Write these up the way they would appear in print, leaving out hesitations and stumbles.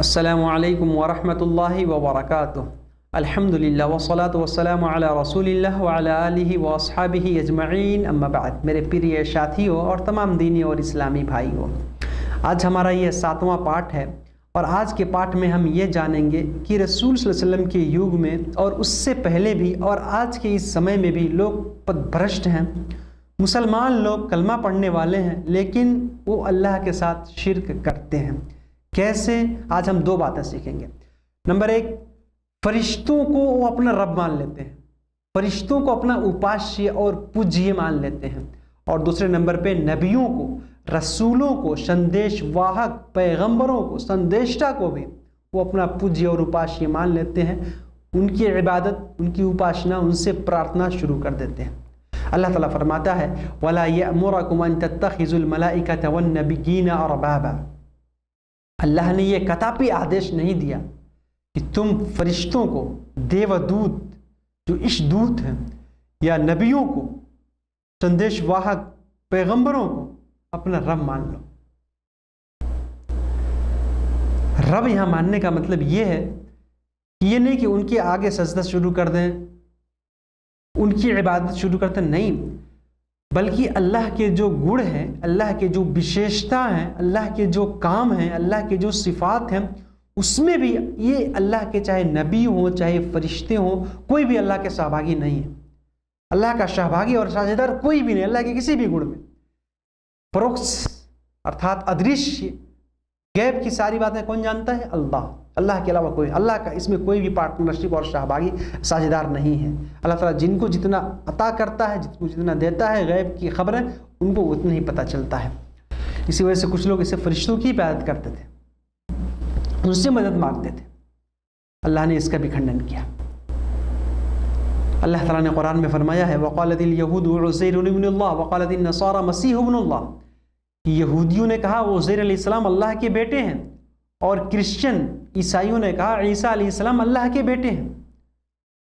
السلام علیکم ورحمۃ اللہ وبرکاتہ۔ الحمدللہ والصلاۃ والسلام علی رسول اللہ وعلی آلہ واصحابہ اجمعین، اما بعد۔ میرے پیارے ساتھیوں اور تمام دینی اور اسلامی بھائیوں، آج ہمارا یہ 7واں پارٹ ہے، اور آج کے پارٹ میں ہم یہ جانیں گے کہ رسول صلی اللہ علیہ وسلم کے یگ میں اور اس سے پہلے بھی اور آج کے اس سمے میں بھی لوگ پد بھرشٹ ہیں۔ مسلمان لوگ کلمہ پڑھنے والے ہیں لیکن وہ اللہ کے ساتھ شرک کرتے ہیں۔ کیسے؟ آج ہم دو باتیں سیکھیں گے۔ نمبر 1، فرشتوں کو وہ اپنا رب مان لیتے ہیں، فرشتوں کو اپنا اپاشیہ اور پوجیہ مان لیتے ہیں۔ اور دوسرے نمبر پہ نبیوں کو، رسولوں کو، سندیش واہک پیغمبروں کو، سندیشٹا کو بھی وہ اپنا پوجیہ اور اپاشیہ مان لیتے ہیں۔ ان کی عبادت، ان کی اپاشنا، ان سے پرارتھنا شروع کر دیتے ہیں۔ اللہ تعالیٰ فرماتا ہے وَلَا يَأْمُرَكُمْ أَن تَتَّخِذُوا الْمَلَائِكَةَ وَالنَّبِيِّينَ أَرْبَابًا۔ اللہ نے یہ کتابی آدیش نہیں دیا کہ تم فرشتوں کو، دیودوت جو اشدوت ہیں، یا نبیوں کو، سندیش واہک پیغمبروں کو اپنا رب مان لو۔ رب یہاں ماننے کا مطلب یہ ہے کہ یہ نہیں کہ ان کے آگے سجدہ شروع کر دیں، ان کی عبادت شروع کرتے، نہیں، بلکہ اللہ کے جو گڑ ہیں، اللہ کے جو وشیشتا ہیں، اللہ کے جو کام ہیں، اللہ کے جو صفات ہیں، اس میں بھی یہ اللہ کے چاہے نبی ہوں چاہے فرشتے ہوں، کوئی بھی اللہ کے سہبھاگی نہیں ہے۔ اللہ کا سہبھاگی اور ساجھیدار کوئی بھی نہیں اللہ کے کسی بھی گڑ میں۔ پروکس ارتھات ادرشیہ غیب کی ساری باتیں کون جانتا ہے؟ اللہ کے علاوہ کوئی، اللہ کا اس میں کوئی بھی پارٹنرشپ اور سہبھاگی ساجھیدار نہیں ہے۔ اللہ تعالیٰ جن کو جتنا عطا کرتا ہے، جن کو جتنا دیتا ہے غیب کی خبریں، ان کو اتنا ہی پتہ چلتا ہے۔ اسی وجہ سے کچھ لوگ اسے فرشتوں کی عبادت کرتے تھے، ان سے مدد مانگتے تھے۔ اللہ نے اس کا بھی کھنڈن کیا۔ اللہ تعالیٰ نے قرآن میں فرمایا ہے وَقَالَتِ الْيَهُودُ عُزَيْرٌ ابْنُ اللَّهِ وَقَالَتِ النَّصَارَى مَسِيحُ ابْنُ اللَّهِ کہ یہودیوں نے کہا وہ عزیر علیہ السلام اللہ کے بیٹے ہیں، اور کرسچن عیسائیوں نے کہا عیسیٰ علیہ السلام اللہ کے بیٹے ہیں۔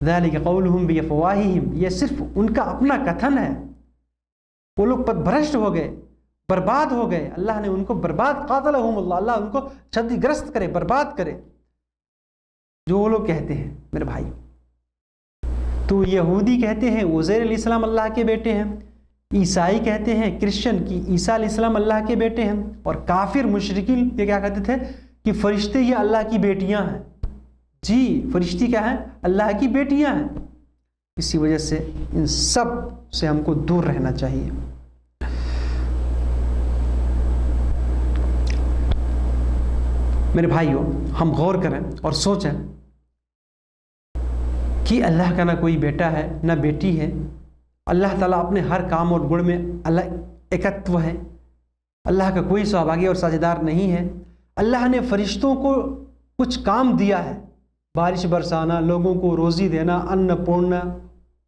ذَلِكَ قَوْلُهُمْ بِأَفْوَاهِهِمْ، یہ صرف ان کا اپنا کتھن ہے۔ وہ لوگ پد بھرشٹ ہو گئے، برباد ہو گئے، اللہ نے ان کو برباد، قاتلہم اللہ، اللہ ان کو چھتی گرست کرے، برباد کرے، جو وہ لوگ کہتے ہیں۔ میرے بھائی، تو یہودی کہتے ہیں عزیر علیہ السلام اللہ کے بیٹے ہیں، عیسائی کہتے ہیں کرسچن کی عیسیٰ علیہ السلام اللہ کے بیٹے ہیں، اور کافر مشرکین یہ کیا کہتے تھے کہ فرشتے یہ اللہ کی بیٹیاں ہیں۔ جی، فرشتی کیا ہیں؟ اللہ کی بیٹیاں ہیں۔ اسی وجہ سے ان سب سے ہم کو دور رہنا چاہیے۔ میرے بھائیوں، ہم غور کریں اور سوچیں کہ اللہ کا نہ کوئی بیٹا ہے نہ بیٹی ہے۔ اللہ تعالیٰ اپنے ہر کام اور گڑ میں اللہ ایکتو ہے، اللہ کا کوئی سہبھاگی اور ساجھیدار نہیں ہے۔ اللہ نے فرشتوں کو کچھ کام دیا ہے، بارش برسانا، لوگوں کو روزی دینا، ان پورنا،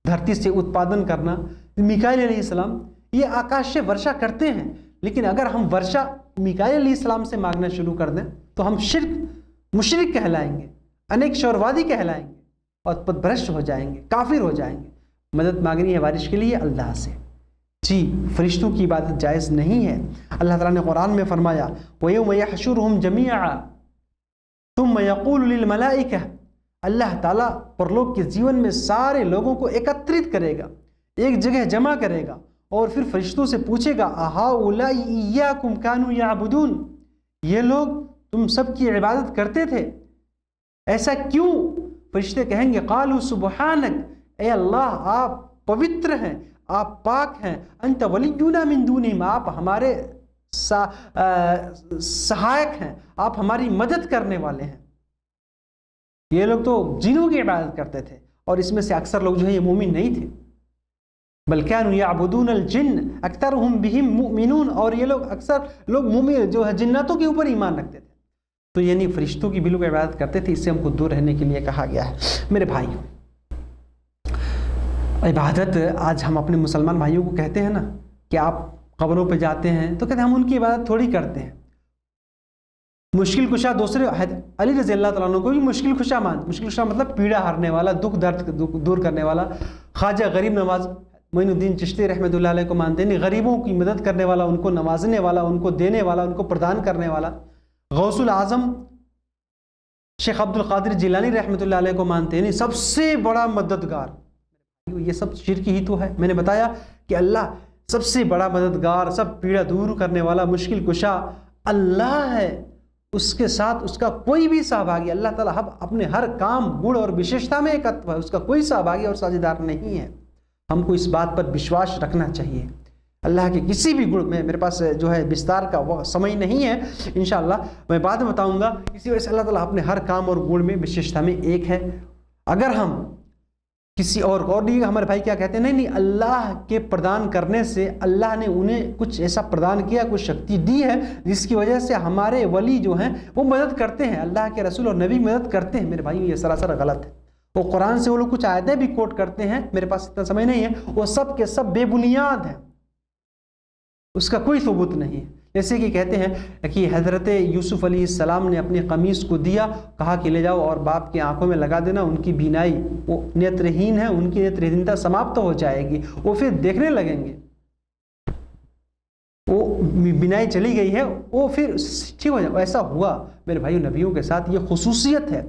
دھرتی سے اتپادن کرنا۔ میکائیل علیہ السلام یہ آکاش سے ورشا کرتے ہیں، لیکن اگر ہم ورشا میکائیل علیہ السلام سے مانگنا شروع کر دیں تو ہم مشرک کہلائیں گے، انیک شوروادی کہلائیں گے، اور پد بھرشٹ ہو جائیں گے، کافر ہو جائیں گے۔ مدد مانگنی ہے بارش کے لیے اللہ سے۔ جی، فرشتوں کی عبادت جائز نہیں ہے۔ اللہ تعالیٰ نے قرآن میں فرمایا وَيَوْمَ يَحْشُرُهُمْ جَمِيعًا ثُمَّ يَقُولُ لِلْمَلَائِكَةِ، اللہ تعالیٰ پرلوک کے جیون میں سارے لوگوں کو ایکترت کرے گا، ایک جگہ جمع کرے گا، اور پھر فرشتوں سے پوچھے گا أَهَؤُلَاءِ إِيَّاكُمْ كَانُوا يَعْبُدُونَ، یہ لوگ تم سب کی عبادت کرتے تھے، ایسا کیوں؟ فرشتے کہیں گے قالوا سبحانک، اے اللہ آپ پوتر ہیں، آپ پاک ہیں، انت ولینا من دونہم، آپ ہمارے سہایک ہیں، آپ ہماری مدد کرنے والے ہیں۔ یہ لوگ تو جنوں کی عبادت کرتے تھے، اور اس میں سے اکثر لوگ جو ہے یہ مومن نہیں تھے، بل كانوا يعبدون الجن اکثرهم بهم مؤمنون، اور یہ لوگ اکثر لوگ مومن جو ہے جناتوں کے اوپر ایمان رکھتے تھے۔ تو یعنی فرشتوں کی بھی لوگ عبادت کرتے تھے، اس سے ہم کو دور رہنے کے لیے کہا گیا ہے۔ میرے بھائی، عبادت آج ہم اپنے مسلمان بھائیوں کو کہتے ہیں نا کہ آپ قبروں پہ جاتے ہیں تو کہتے ہیں ہم ان کی عبادت تھوڑی کرتے ہیں۔ مشکل کشا دوسرے علی رضی اللہ تعالیٰ عنہ کو بھی مشکل کشا مشکل کشا مطلب پیڑا ہارنے والا، دکھ درد دور کرنے والا، خواجہ غریب نواز معین الدین چشتی رحمۃ اللہ علیہ کو مانتے ہیں، غریبوں کی مدد کرنے والا، ان کو نوازنے والا، ان کو دینے والا، ان کو پردان کرنے والا، غوث العظم شیخ عبد القادر جیلانی رحمۃ اللہ علیہ کو مانتے ہیں، سب سے بڑا مددگار، یہ سب شرک ہی تو ہے۔ میں نے بتایا کہ اللہ سب سے بڑا مددگار، سب پیڑا دور کرنے والا، مشکل کشا اللہ ہے، اس کے ساتھ اس کا کوئی بھی سہبھاگی، اللہ تعالیٰ اپنے ہر کام گڑ اور وشیشتا میں ایکتو ہے، اس کا کوئی سہبھاگی اور ساجھیدار نہیں ہے۔ ہم کو اس بات پر وشواس رکھنا چاہیے۔ اللہ کے کسی بھی گڑ میں، میرے پاس جو ہے بستار کا سمے نہیں ہے، انشاءاللہ میں بعد میں بتاؤں گا۔ اسی وجہ سے اللہ تعالیٰ اپنے ہر کام اور گڑ میں وشیشتا میں ایک ہے۔ اگر ہم کسی اور نہیں، ہمارے بھائی کیا کہتے ہیں، نہیں اللہ کے پردان کرنے سے اللہ نے انہیں کچھ ایسا پردان کیا، کچھ شکتی دی ہے جس کی وجہ سے ہمارے ولی جو ہیں وہ مدد کرتے ہیں، اللہ کے رسول اور نبی مدد کرتے ہیں۔ میرے بھائی یہ سراسر غلط ہے۔ وہ قرآن سے وہ لوگ کچھ آیتیں بھی کوٹ کرتے ہیں، میرے پاس اتنا سمجھ نہیں ہے، وہ سب کے سب بے بنیاد ہیں، اس کا کوئی ثبوت نہیں ہے۔ جیسے کہ کہتے ہیں کہ حضرت یوسف علیہ السلام نے اپنی قمیص کو دیا، کہا کہ لے جاؤ اور باپ کی آنکھوں میں لگا دینا، ان کی بینائی، وہ نیترہین ہے، ان کی نیترہینتا سماپت ہو جائے گی، وہ پھر دیکھنے لگیں گے، وہ بینائی چلی گئی ہے، وہ پھر ٹھیک ہو جائے۔ ایسا ہوا میرے بھائیو، نبیوں کے ساتھ یہ خصوصیت ہے۔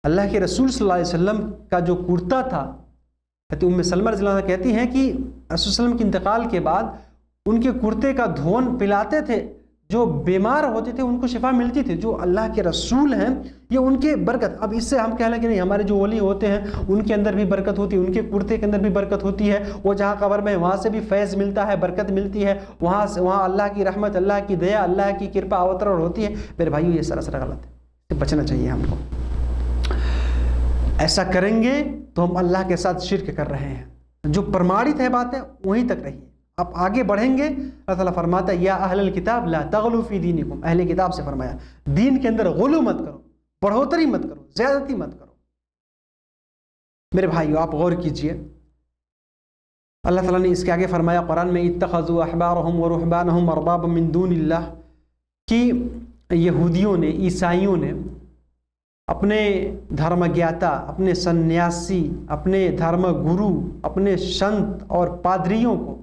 اللہ کے رسول صلی اللہ علیہ وسلم کا جو کرتا تھا، ام سلمہ رضی اللہ عنہ کہتی ہیں کہ رسول صلی اللہ علیہ وسلم کے انتقال کے بعد ان کے کرتے کا دھون پلاتے تھے، جو بیمار ہوتے تھے ان کو شفا ملتی تھی۔ جو اللہ کے رسول ہیں یہ ان کے برکت، اب اس سے ہم کہہ لیں کہ نہیں، ہمارے جو ولی ہوتے ہیں ان کے اندر بھی برکت ہوتی ہے، ان کے کرتے کے اندر بھی برکت ہوتی ہے، وہ جہاں قبر میں وہاں سے بھی فیض ملتا ہے، برکت ملتی ہے، وہاں اللہ کی رحمت، اللہ کی دیا، اللہ کی کرپا اوتر ہوتی ہے۔ میرے بھائیو یہ سراسر غلط ہے، اس سے بچنا چاہیے ہم کو۔ ایسا کریں گے تو ہم اللہ کے ساتھ شرک کر رہے ہیں۔ جو پرمانت ہے باتیں وہیں تک رہیے، آپ آگے بڑھیں گے۔ اللہ تعالیٰ فرماتا ہے یا اہل الکتاب لا تغلوا فی دینکم، اہل کتاب سے فرمایا دین کے اندر غلو مت کرو، بڑھوتری مت کرو، زیادتی مت کرو۔ میرے بھائیو آپ غور کیجئے، اللہ تعالیٰ نے اس کے آگے فرمایا قرآن میں اتخذوا احبارهم ورهبانهم اربابا من دون اللہ، کہ یہودیوں نے، عیسائیوں نے اپنے دھرم گیاتا، اپنے سنیاسی، اپنے دھرم گرو، اپنے سنت اور پادریوں کو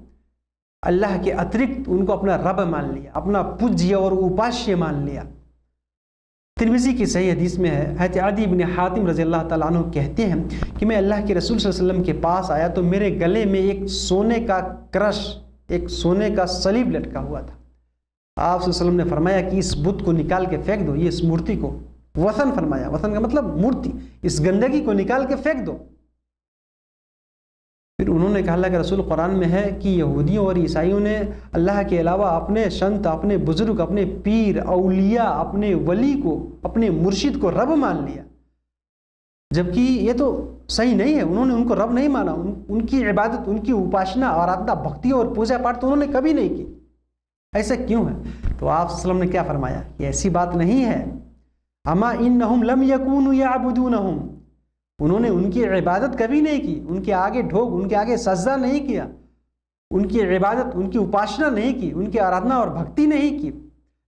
اللہ کے اترکت ان کو اپنا رب مان لیا، اپنا پوجیہ اور اپاشیہ مان لیا۔ ترمذی کی صحیح حدیث میں ہے، حضرت عدی بن حاتم رضی اللہ تعالیٰ عنہ کہتے ہیں کہ میں اللہ کے رسول صلی اللہ علیہ وسلم کے پاس آیا تو میرے گلے میں ایک سونے کا کرش، ایک سونے کا صلیب لٹکا ہوا تھا۔ آپ صلی اللہ علیہ وسلم نے فرمایا کہ اس بت کو نکال کے پھینک دو، یہ اس مورتی کو، وثن فرمایا، وثن کا مطلب مورتی، اس گندگی کو نکال کے پھینک دو۔ پھر انہوں نے کہا اللہ کے رسول قرآن میں ہے کہ یہودیوں اور عیسائیوں نے اللہ کے علاوہ اپنے سنت، اپنے بزرگ، اپنے پیر، اولیاء، اپنے ولی کو، اپنے مرشد کو رب مان لیا، جبکہ یہ تو صحیح نہیں ہے۔ انہوں نے ان کو رب نہیں مانا، ان کی عبادت، ان کی اپاشنا، آرادھنا، بھکتی اور پوجا پاٹ تو انہوں نے کبھی نہیں کی۔ ایسا کیوں ہے؟ تو آپ صلی اللہ علیہ وسلم نے کیا فرمایا کہ ایسی بات نہیں ہے، اما انہم لم یکونوا یعبدونہم، انہوں نے ان کی عبادت کبھی نہیں کی، ان کے آگے ڈھوک، ان کے آگے سجدہ نہیں کیا، ان کی عبادت، ان کی اپاشنا نہیں کی، ان کی آرادھنا اور بھکتی نہیں کی،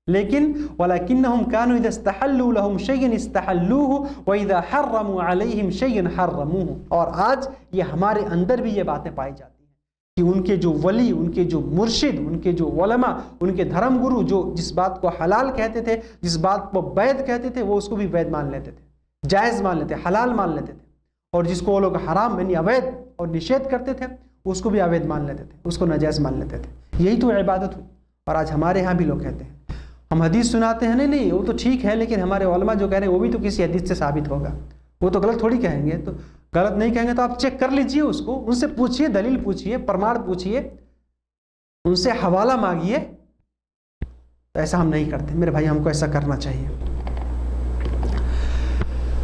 لیکن وَلَكِنَّهُمْ كَانُوا إِذَا اسْتَحَلُّوا لَهُمْ شَيْئًا اسْتَحَلُّوهُ وَإِذَا حَرَّمُوا عَلَيْهِمْ شَيْئًا حَرَّمُوهُ۔ اور آج یہ ہمارے اندر بھی یہ باتیں پائی جاتی ہیں کہ ان کے جو ولی، ان کے جو مرشد، ان کے جو علماء، ان کے دھرم گرو جو جس بات کو حلال کہتے تھے، جس بات کو وید کہتے تھے، وہ اس کو بھی وید مان لیتے تھے، جائز مان لیتے، حلال مان لیتے تھے، اور جس کو وہ لوگ حرام یعنی اوید اور نشید کرتے تھے اس کو بھی اوید مان لیتے تھے، اس کو ناجائز مان لیتے تھے۔ یہی تو عبادت ہوئی۔ اور آج ہمارے ہاں بھی لوگ کہتے ہیں، ہم حدیث سناتے ہیں، نہیں وہ تو ٹھیک ہے، لیکن ہمارے علماء جو کہہ رہے ہیں وہ بھی تو کسی حدیث سے ثابت ہوگا، وہ تو غلط تھوڑی کہیں گے۔ تو غلط نہیں کہیں گے تو آپ چیک کر لیجئے، اس کو ان سے پوچھئے، دلیل پوچھئے، پرمان پوچھئے، ان سے حوالہ مانگیے۔ تو ایسا ہم نہیں کرتے میرے بھائی، ہم کو ایسا کرنا چاہیے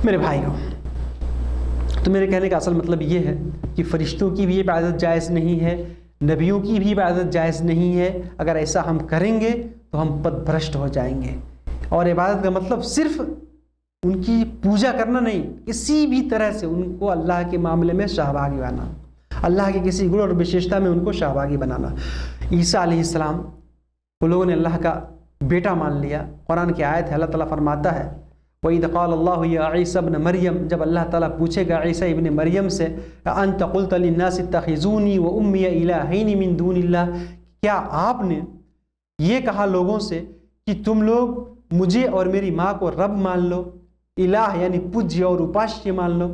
میرے بھائیوں۔ تو میرے کہنے کا اصل مطلب یہ ہے کہ فرشتوں کی بھی عبادت جائز نہیں ہے، نبیوں کی بھی عبادت جائز نہیں ہے۔ اگر ایسا ہم کریں گے تو ہم پد بھرشٹ ہو جائیں گے۔ اور عبادت کا مطلب صرف ان کی پوجا کرنا نہیں، کسی بھی طرح سے ان کو اللہ کے معاملے میں شہباگی بنانا، اللہ کے کسی گن اور وشیشتا میں ان کو شہباگی بنانا۔ عیسیٰ علیہ السلام وہ لوگوں نے اللہ کا بیٹا مان لیا۔ قرآن کی آیت ہے، اللہ تعالیٰ فرماتا ہے وَإِذْ قَالَ اللَّهُ يَا عِيسَى ابْنَ مریم، جب اللہ تعالیٰ پوچھے گا عیسیٰ ابن مریم سے أَنْتَ قُلْتَ لِلنَّاسِ اتَّخِذُونِي وَأُمِّيَ إِلَٰهَيْنِ مِن دُونِ اللَّهِ، کیا آپ نے یہ کہا لوگوں سے کہ تم لوگ مجھے اور میری ماں کو رب مان لو، الہ یعنی پوجیہ اور اپاشیہ مان لو،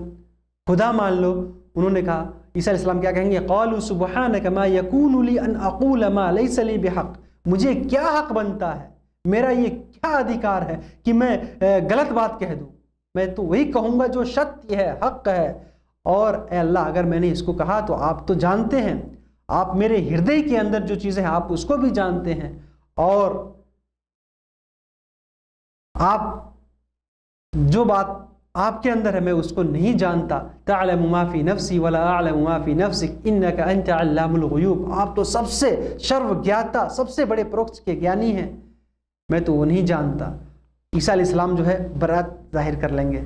خدا مان لو۔ انہوں نے کہا، عیسیٰ علیہ السلام کیا کہیں گے؟ قالوا سبحانک ما یکون لی ان اقول ما لیس لی بحق، مجھے کیا حق بنتا ہے، میرا یہ کیا ادھیکار ہے کہ میں غلط بات کہہ دوں، میں تو وہی کہوں گا جو سچ ہے، حق ہے۔ اور اے اللہ اگر میں نے اس کو کہا تو آپ تو جانتے ہیں، آپ میرے ہردے کے اندر جو چیزیں ہیں آپ اس کو بھی جانتے ہیں، اور آپ جو بات آپ کے اندر ہے میں اس کو نہیں جانتا۔ تعلم ما فی نفسی ولا اعلم ما فی نفسک انک انت علام الغیوب، آپ تو سب سے سرو گیاتا، سب سے بڑے پروکش کے گیانی ہیں، میں تو وہ نہیں جانتا۔ عیسیٰ علیہ السلام جو ہے برات ظاہر کر لیں گے،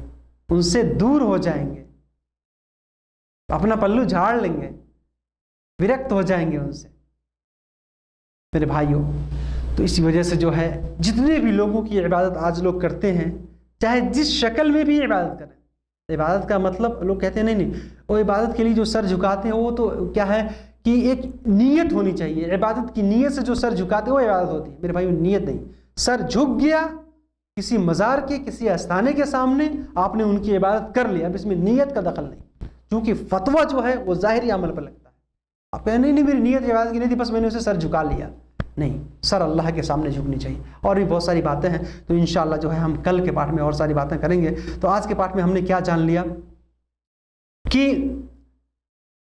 ان سے دور ہو جائیں گے، اپنا پلو جھاڑ لیں گے، ورکت ہو جائیں گے ان سے۔ میرے بھائیوں، تو اسی وجہ سے جو ہے جتنے بھی لوگوں کی عبادت آج لوگ کرتے ہیں، چاہے جس شکل میں بھی عبادت کریں، عبادت کا مطلب لوگ کہتے ہیں نہیں وہ عبادت کے لیے جو سر جھکاتے ہیں وہ تو کیا ہے کہ ایک نیت ہونی چاہیے، عبادت کی نیت سے جو سر جھکاتے ہیں وہ عبادت ہوتی ہے۔ میرے بھائیوں، نیت نہیں، سر جھک گیا کسی مزار کے، کسی آستانے کے سامنے، آپ نے ان کی عبادت کر لی، اب اس میں نیت کا دخل نہیں، کیونکہ فتویٰ جو ہے وہ ظاہری عمل پر لگتا ہے۔ آپ کہیں نہیں میری نیت عبادت کی نہیں تھی، بس میں نے اسے سر جھکا لیا، نہیں، سر اللہ کے سامنے جھکنی چاہیے۔ اور بھی بہت ساری باتیں ہیں، تو انشاءاللہ جو ہے ہم کل کے پارٹ میں اور ساری باتیں کریں گے۔ تو آج کے پارٹ میں ہم نے کیا جان لیا کہ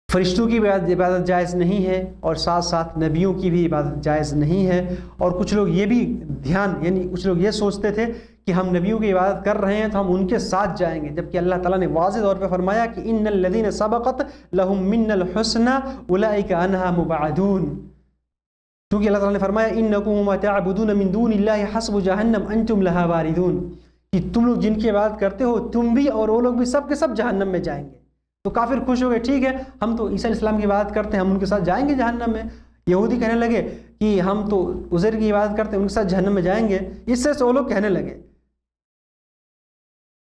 فرشتوں کی عبادت جائز نہیں ہے، اور ساتھ ساتھ نبیوں کی بھی عبادت جائز نہیں ہے۔ اور کچھ لوگ یہ بھی یعنی کچھ لوگ یہ سوچتے تھے کہ ہم نبیوں کی عبادت کر رہے ہیں تو ہم ان کے ساتھ جائیں گے، جبکہ اللہ تعالیٰ نے واضح طور پہ فرمایا کہ ان الذین سبقت لہم من الحسنی اولئک عنہا مبعدون، کیونکہ اللہ تعالیٰ نے فرمایا انکم وما تعبدون من دون اللہ حسب جہنم انتم لہا واردون، کہ تم لوگ جن کی عبادت کرتے ہو تم بھی اور وہ لوگ بھی سب کے سب جہنم میں جائیں گے۔ تو کافر خوش ہو گئے، ٹھیک ہے ہم تو عیسیٰ علیہ السلام کی عبادت کرتے ہیں، ہم ان کے ساتھ جائیں گے جہنم میں۔ یہودی کہنے لگے کہ ہم تو عزیر کی عبادت کرتے ہیں، ان کے ساتھ جہنم میں جائیں گے، اس سے وہ لوگ کہنے لگے۔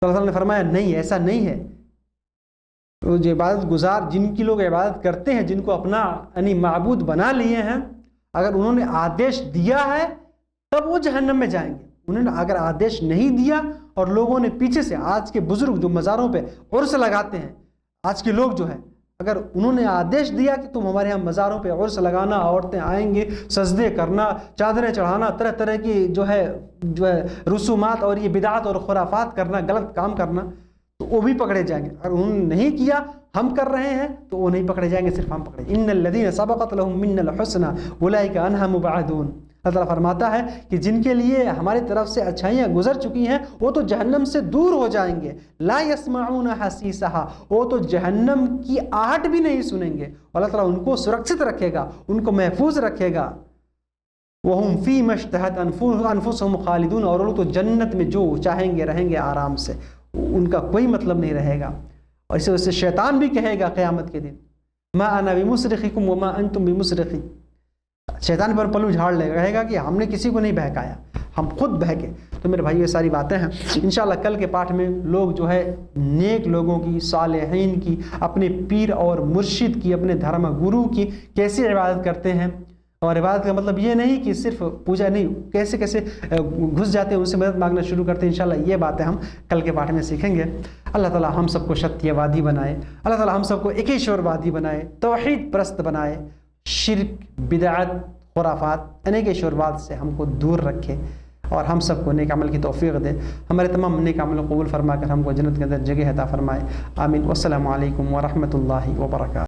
تو اللہ تعالیٰ نے فرمایا نہیں، ایسا نہیں ہے، وہ جو عبادت گزار جن کی لوگ عبادت کرتے ہیں، جن کو اپنا یعنی معبود بنا لیے ہیں، اگر انہوں نے آدیش دیا ہے تب وہ جہنم میں جائیں گے۔ انہوں نے اگر آدیش نہیں دیا اور لوگوں نے پیچھے سے، آج کے بزرگ جو مزاروں پہ عرس لگاتے ہیں، آج کے لوگ جو ہے اگر انہوں نے آدیش دیا کہ تم ہمارے یہاں مزاروں پہ عرس لگانا، عورتیں آئیں گے سجدے کرنا، چادریں چڑھانا، طرح طرح کی جو ہے رسومات اور یہ بدعات اور خرافات کرنا، غلط کام کرنا، تو وہ بھی پکڑے جائیں گے۔ اگر انہوں نے نہیں کیا، ہم کر رہے ہیں، تو وہ نہیں پکڑے جائیں گے، صرف ہم پکڑے۔ ان الذین سبقت لہم من الحسنی اولئک عنہا مبعدون، اللہ تعالیٰ فرماتا ہے کہ جن کے لیے ہماری طرف سے اچھائیاں گزر چکی ہیں وہ تو جہنم سے دور ہو جائیں گے۔ لا یسمعون حسیسہا، وہ تو جہنم کی آہٹ بھی نہیں سنیں گے، اللہ تعالیٰ ان کو سرکشت رکھے گا، ان کو محفوظ رکھے گا۔ وَهُمْ فِيمَا اشْتَهَتْ أَنفُسُهُمْ خَالِدُونَ، اور وہ تو جنت میں جو چاہیں گے رہیں گے آرام سے، ان کا کوئی مطلب نہیں رہے گا۔ اور اس وجہ سے شیطان بھی کہے گا قیامت کے دن ما انا بمصرخکم وما انتم بمصرخی، شیطان پر پلو جھاڑ لے گا، کہے گا کہ ہم نے کسی کو نہیں بہکایا، ہم خود بہکے۔ تو میرے بھائی یہ ساری باتیں ہیں، انشاءاللہ کل کے پارٹ میں لوگ جو ہے نیک لوگوں کی، صالحین کی، اپنے پیر اور مرشد کی، اپنے دھرم گرو کی کیسے عبادت کرتے ہیں، اور عبادت کا مطلب یہ نہیں کہ صرف پوجا نہیں، کیسے کیسے گھس جاتے ہیں، ان سے مدد مانگنا شروع کرتے ہیں۔ انشاءاللہ یہ باتیں ہم کل کے پارٹ میں سیکھیں گے۔ اللہ تعالیٰ ہم سب کو ستیہ وادی بنائے، اللہ تعالیٰ ہم سب کو ایکیشور وادی بنائے، توحید پرست بنائے، شرک، بدعت، خرافات، انیکیشور واد سے ہم کو دور رکھے، اور ہم سب کو نیک عمل کی توفیق دے، ہمارے تمام نیک عمل قبول فرما کر ہم کو جنت کے اندر جگہ عطا فرمائے، آمین۔ والسلام علیکم ورحمۃ اللہ وبرکاتہ۔